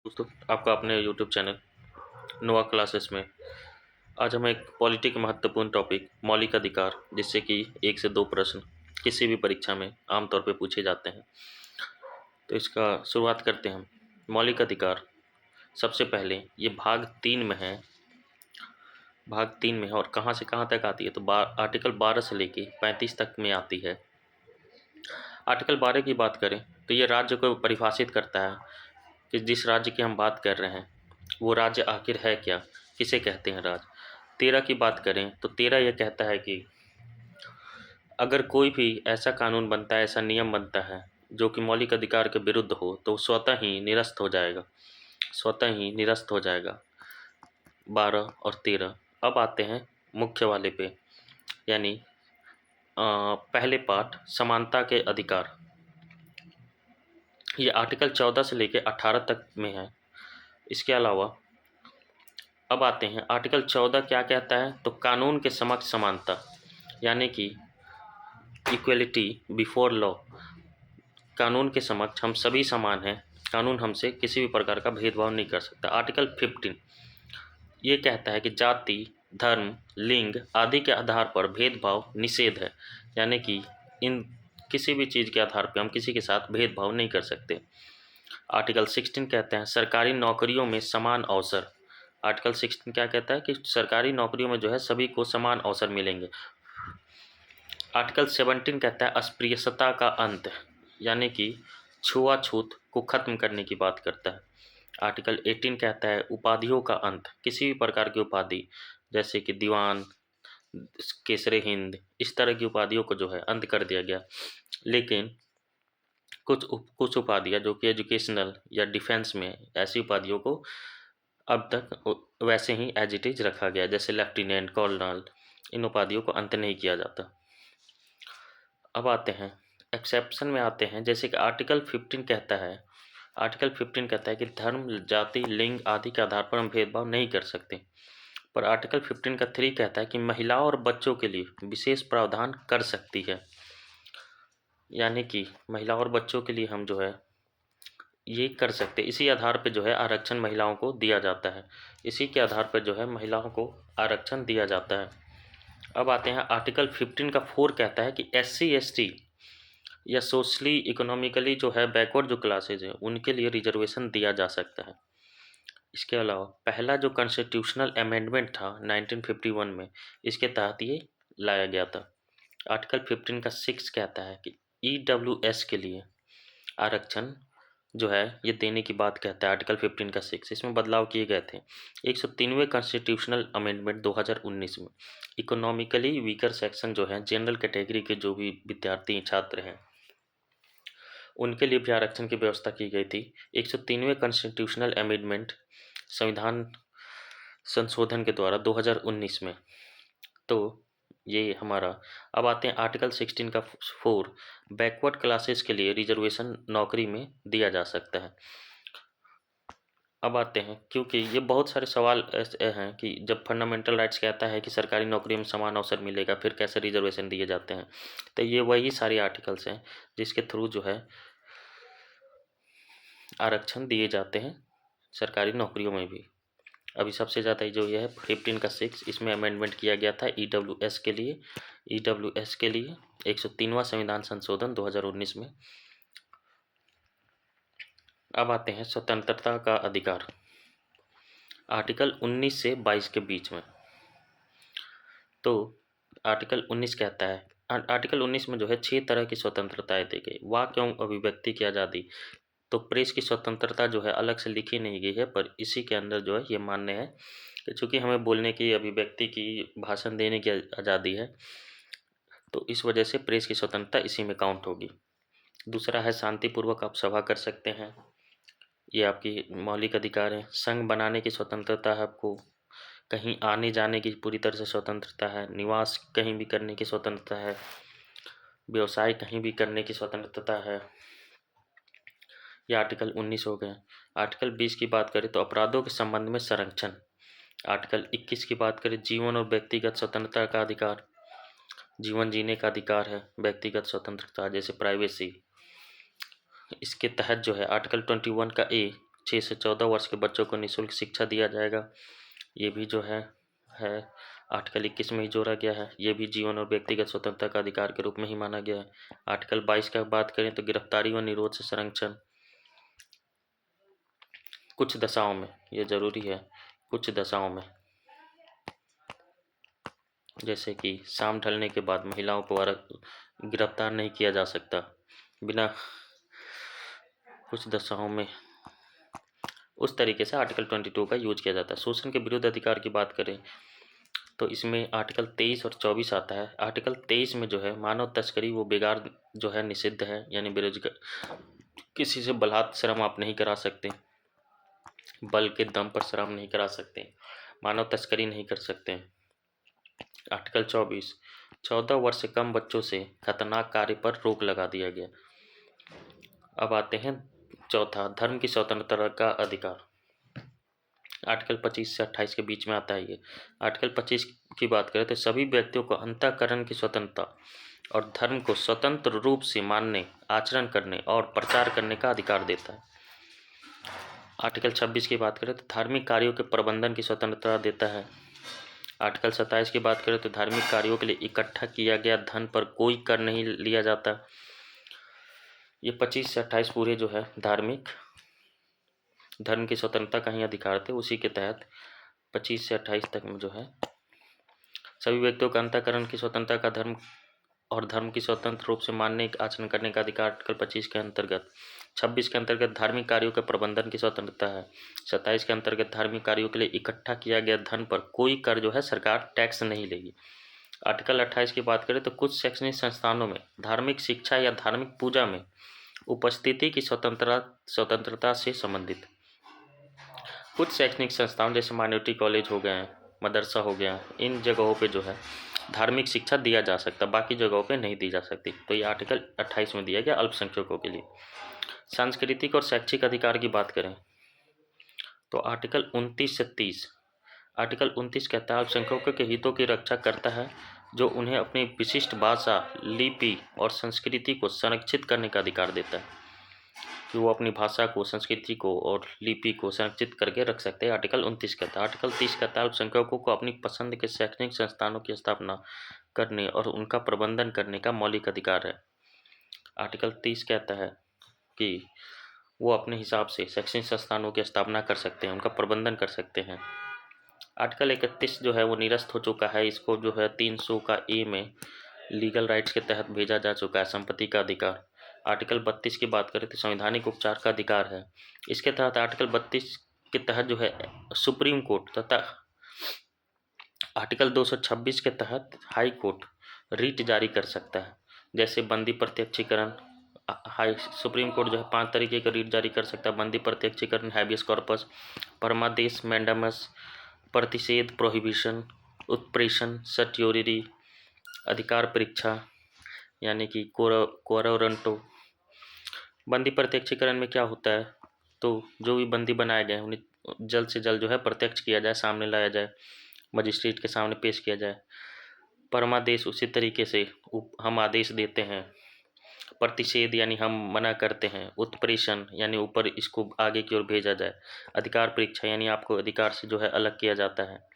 दोस्तों, आपका अपने यूट्यूब चैनल नोवा क्लासेस में आज हम एक पॉलिटी के महत्वपूर्ण टॉपिक मौलिक अधिकार, जिससे कि 1 से 2 प्रश्न किसी भी परीक्षा में आमतौर पे पूछे जाते हैं। तो इसका शुरुआत करते हैं हम। मौलिक अधिकार सबसे पहले ये भाग 3 में है। भाग 3 में है और कहाँ से कहाँ तक आती है तो आर्टिकल 12 से लेके 35 तक में आती है। आर्टिकल 12 की बात करें तो ये राज्य को परिभाषित करता है कि जिस राज्य की हम बात कर रहे हैं वो राज्य आखिर है क्या, किसे कहते हैं राज्य। 13 की बात करें तो 13 यह कहता है कि अगर कोई भी ऐसा कानून बनता है, ऐसा नियम बनता है जो कि मौलिक अधिकार के विरुद्ध हो तो स्वतः ही निरस्त हो जाएगा, स्वतः ही निरस्त हो जाएगा। 12 और 13। अब आते हैं मुख्य वाले पे, यानी पहले पार्ट समानता के अधिकार। ये आर्टिकल 14 से लेकर 18 तक में है। इसके अलावा अब आते हैं आर्टिकल 14 क्या कहता है तो कानून के समक्ष समानता, यानी कि इक्वलिटी बिफोर लॉ। कानून के समक्ष हम सभी समान हैं, कानून हमसे किसी भी प्रकार का भेदभाव नहीं कर सकता। आर्टिकल 15 ये कहता है कि जाति, धर्म, लिंग आदि के आधार पर भेदभाव निषेध है, यानी कि इन किसी भी चीज़ के आधार पर हम किसी के साथ भेदभाव नहीं कर सकते। आर्टिकल 16 कहते हैं सरकारी नौकरियों में समान अवसर। आर्टिकल 16 क्या कहता है कि सरकारी नौकरियों में जो है सभी को समान अवसर मिलेंगे। आर्टिकल 17 कहता है अस्पृश्यता का अंत, यानी कि छुआछूत को खत्म करने की बात करता है। आर्टिकल 18 कहता है उपाधियों का अंत, किसी भी प्रकार की उपाधि जैसे कि दीवान, केसरे हिंद, इस तरह की उपाधियों को जो है अंत कर दिया गया। लेकिन कुछ उपाधियाँ जो कि एजुकेशनल या डिफेंस में, ऐसी उपाधियों को अब तक वैसे ही एज इट इज रखा गया, जैसे लेफ्टिनेंट, कर्नल, इन उपाधियों को अंत नहीं किया जाता। अब आते हैं एक्सेप्शन में आते हैं, जैसे कि आर्टिकल 15 कहता है, आर्टिकल 15 कहता है कि धर्म, जाति, लिंग आदि के आधार पर हम भेदभाव नहीं कर सकते। पर आर्टिकल 15 का 3 कहता है कि महिलाओं और बच्चों के लिए विशेष प्रावधान कर सकती है, यानी कि महिलाओं और बच्चों के लिए हम जो है ये कर सकते। इसी आधार पर जो है आरक्षण महिलाओं को दिया जाता है, इसी के आधार पर जो है महिलाओं को आरक्षण दिया जाता है। अब आते हैं आर्टिकल 15 का 4 कहता है कि SC ST या सोशली इकोनॉमिकली जो है बैकवर्ड जो क्लासेज है उनके लिए रिजर्वेशन दिया जा सकता है। इसके अलावा पहला जो कॉन्स्टिट्यूशनल अमेंडमेंट था 1951 में, इसके तहत ये लाया गया था। आर्टिकल 15 का 6 कहता है कि EWS के लिए आरक्षण जो है ये देने की बात कहता है। आर्टिकल 15 का 6 इसमें बदलाव किए गए थे 103वें कॉन्स्टिट्यूशनल अमेंडमेंट 2019 में। इकोनॉमिकली वीकर सेक्शन जो है, जनरल कैटेगरी के जो भी विद्यार्थी छात्र हैं उनके लिए भी आरक्षण की व्यवस्था की गई थी 103वें कॉन्स्टिट्यूशनल अमेंडमेंट संविधान संशोधन के द्वारा 2019 में। तो ये हमारा। अब आते हैं आर्टिकल 16 का 4, बैकवर्ड क्लासेस के लिए रिजर्वेशन नौकरी में दिया जा सकता है। अब आते हैं, क्योंकि ये बहुत सारे सवाल ऐसे हैं कि जब फंडामेंटल राइट्स कहता है कि सरकारी नौकरी में समान अवसर मिलेगा, फिर कैसे रिजर्वेशन दिए जाते हैं। तो ये वही सारे आर्टिकल्स हैं जिसके थ्रू जो है आरक्षण दिए जाते हैं सरकारी नौकरियों में भी। अभी सबसे ज़्यादा जो ये है 15 का 6, इसमें अमेंडमेंट किया गया था EWS के लिए, EWS के लिए 103वां संविधान संशोधन 2019 में। अब आते हैं स्वतंत्रता का अधिकार, आर्टिकल 19 से 22 के बीच में। तो आर्टिकल 19 कहता है, आर्टिकल 19 में जो है 6 तरह की स्वतंत्रताएं दी गई। वाक एवं अभिव्यक्ति की आज़ादी, तो प्रेस की स्वतंत्रता जो है अलग से लिखी नहीं गई है, पर इसी के अंदर जो है ये मान्य है कि चूँकि हमें बोलने की, अभिव्यक्ति की, भाषण देने की आज़ादी है, तो इस वजह से प्रेस की स्वतंत्रता इसी में काउंट होगी। दूसरा है शांतिपूर्वक आप सभा कर सकते हैं, ये आपकी मौलिक अधिकार है। संघ बनाने की स्वतंत्रता है आपको, कहीं आने जाने की पूरी तरह से स्वतंत्रता है, निवास कहीं भी करने की स्वतंत्रता है, व्यवसाय कहीं भी करने की स्वतंत्रता है। ये आर्टिकल 19 हो गए। आर्टिकल 20 की बात करें तो अपराधों के संबंध में संरक्षण। आर्टिकल 21 की बात करें जीवन और व्यक्तिगत स्वतंत्रता का अधिकार, जीवन जीने का अधिकार है, व्यक्तिगत स्वतंत्रता जैसे प्राइवेसी। इसके तहत जो है आर्टिकल 21 का A 6 से 14 वर्ष के बच्चों को निःशुल्क शिक्षा दिया जाएगा। ये भी जो है आर्टिकल 21 में ही जोड़ा गया है। ये भी जीवन और व्यक्तिगत स्वतंत्रता का अधिकार के रूप में ही माना गया है। आर्टिकल 22 का बात करें तो गिरफ्तारी व निरोध से संरक्षण। कुछ दशाओं में, ये जरूरी है, कुछ दशाओं में, जैसे कि शाम ढलने के बाद महिलाओं को गिरफ्तार नहीं किया जा सकता बिना, कुछ दशाओं में उस तरीके से आर्टिकल 22 का यूज किया जाता है। शोषण के विरुद्ध अधिकार की बात करें तो इसमें आर्टिकल 23 और 24 आता है। आर्टिकल 23 में जो है मानव तस्करी वो बेगार जो है निषिद्ध है, यानी बेरोजगार, किसी से बलात् श्रम आप नहीं करा सकते, बल के दम पर श्रम नहीं करा सकते, मानव तस्करी नहीं कर सकते। आर्टिकल 24, 14 वर्ष से कम बच्चों से खतरनाक कार्य पर रोक लगा दिया गया। अब आते हैं चौथा, धर्म की स्वतंत्रता का अधिकार। आर्टिकल 25 से 28 के बीच में आता है ये। आर्टिकल 25 की बात करें तो सभी व्यक्तियों को अंतःकरण की स्वतंत्रता और धर्म को स्वतंत्र रूप से मानने, आचरण करने और प्रचार करने का अधिकार देता है। आर्टिकल 26 की बात करें तो धार्मिक कार्यों के प्रबंधन की स्वतंत्रता देता है। आर्टिकल 27 की बात करें तो धार्मिक कार्यों के लिए इकट्ठा किया गया धन पर कोई कर नहीं लिया जाता। ये 25 से 28 पूरे जो है धार्मिक धर्म की स्वतंत्रता का ही अधिकार थे। उसी के तहत 25 से 28 तक में जो है सभी व्यक्तियों का अंतःकरण की स्वतंत्रता का धर्म और धर्म की स्वतंत्र रूप से मानने, आचरण करने का अधिकार आर्टिकल 25 के अंतर्गत। 26 के अंतर्गत धार्मिक कार्यों के प्रबंधन की स्वतंत्रता है। 27 के अंतर्गत धार्मिक कार्यों के लिए इकट्ठा किया गया धन पर कोई कर जो है सरकार टैक्स नहीं लेगी। आर्टिकल 28 की बात करें तो कुछ शैक्षणिक संस्थानों में धार्मिक शिक्षा या धार्मिक पूजा में उपस्थिति की स्वतंत्रता से संबंधित कुछ शैक्षणिक संस्थान जैसे माइनॉरिटी कॉलेज हो गए, मदरसा हो गया, इन जगहों पे जो है धार्मिक शिक्षा दिया जा सकता, बाकी जगहों पे नहीं दी जा सकती। तो ये आर्टिकल 28 में दिया गया अल्पसंख्यकों के लिए। सांस्कृतिक और शैक्षिक अधिकार की बात करें तो आर्टिकल 29 से 30। आर्टिकल 29 कहता है अल्पसंख्यकों के हितों की रक्षा करता है, जो उन्हें अपनी विशिष्ट भाषा, लिपि और संस्कृति को संरक्षित करने का अधिकार देता है कि वो अपनी भाषा को, संस्कृति को और लिपि को संरक्षित करके रख सकते हैं। आर्टिकल 29 कहता है। आर्टिकल 30 कहता है अल्पसंख्यकों को अपनी पसंद के शैक्षणिक संस्थानों की स्थापना करने और उनका प्रबंधन करने का मौलिक अधिकार है। आर्टिकल 30 कहता है कि वो अपने हिसाब से शैक्षणिक संस्थानों की स्थापना कर सकते हैं, उनका प्रबंधन कर सकते हैं। आर्टिकल 31 जो है वो निरस्त हो चुका है। इसको जो है 300 का ए में लीगल राइट्स के तहत भेजा जा चुका है, संपत्ति का अधिकार। आर्टिकल 32 की बात करें तो संवैधानिक उपचार का अधिकार है। इसके तहत आर्टिकल 32 के तहत जो है सुप्रीम कोर्ट तथा आर्टिकल 226 के तहत हाई कोर्ट रीट जारी कर सकता है। जैसे बंदी प्रत्यक्षीकरण, हाई सुप्रीम कोर्ट जो है 5 तरीके का रीट जारी कर सकता है। बंदी प्रत्यक्षीकरण, हैबियस कॉर्पस, परमादेश, मैंडामस, प्रतिषेध, प्रोहिबिशन, उत्प्रेषण, सर्ट्योरी, अधिकार परीक्षा यानी कि कोरंटो। बंदी प्रत्यक्षीकरण में क्या होता है तो जो भी बंदी बनाए गए हैं उन्हें जल्द से जल्द जो है प्रत्यक्ष किया जाए, सामने लाया जाए, मजिस्ट्रेट के सामने पेश किया जाए। परमादेश उसी तरीके से हम आदेश देते हैं। प्रतिषेध यानी हम मना करते हैं। उत्प्रेषण यानी ऊपर इसको आगे की ओर भेजा जाए। अधिकार परीक्षा यानी आपको अधिकार से जो है अलग किया जाता है।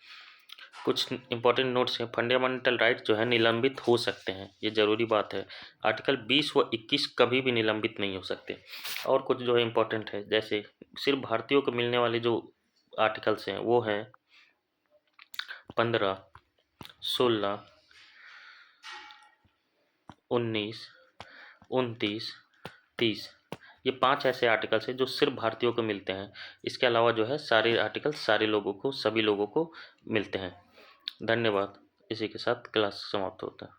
कुछ इंपॉर्टेंट नोट्स हैं। फंडामेंटल राइट जो है निलंबित हो सकते हैं, ये जरूरी बात है। आर्टिकल 20 व 21 कभी भी निलंबित नहीं हो सकते। और कुछ जो है इंपॉर्टेंट है, जैसे सिर्फ भारतीयों को मिलने वाले जो आर्टिकल्स हैं वो हैं 15, 16, 19, 29, 30। ये 5 ऐसे आर्टिकल्स हैं जो सिर्फ भारतीयों को मिलते हैं। इसके अलावा जो है सारे आर्टिकल्स सारे लोगों को, सभी लोगों को मिलते हैं। धन्यवाद। इसी के साथ क्लास समाप्त होता है।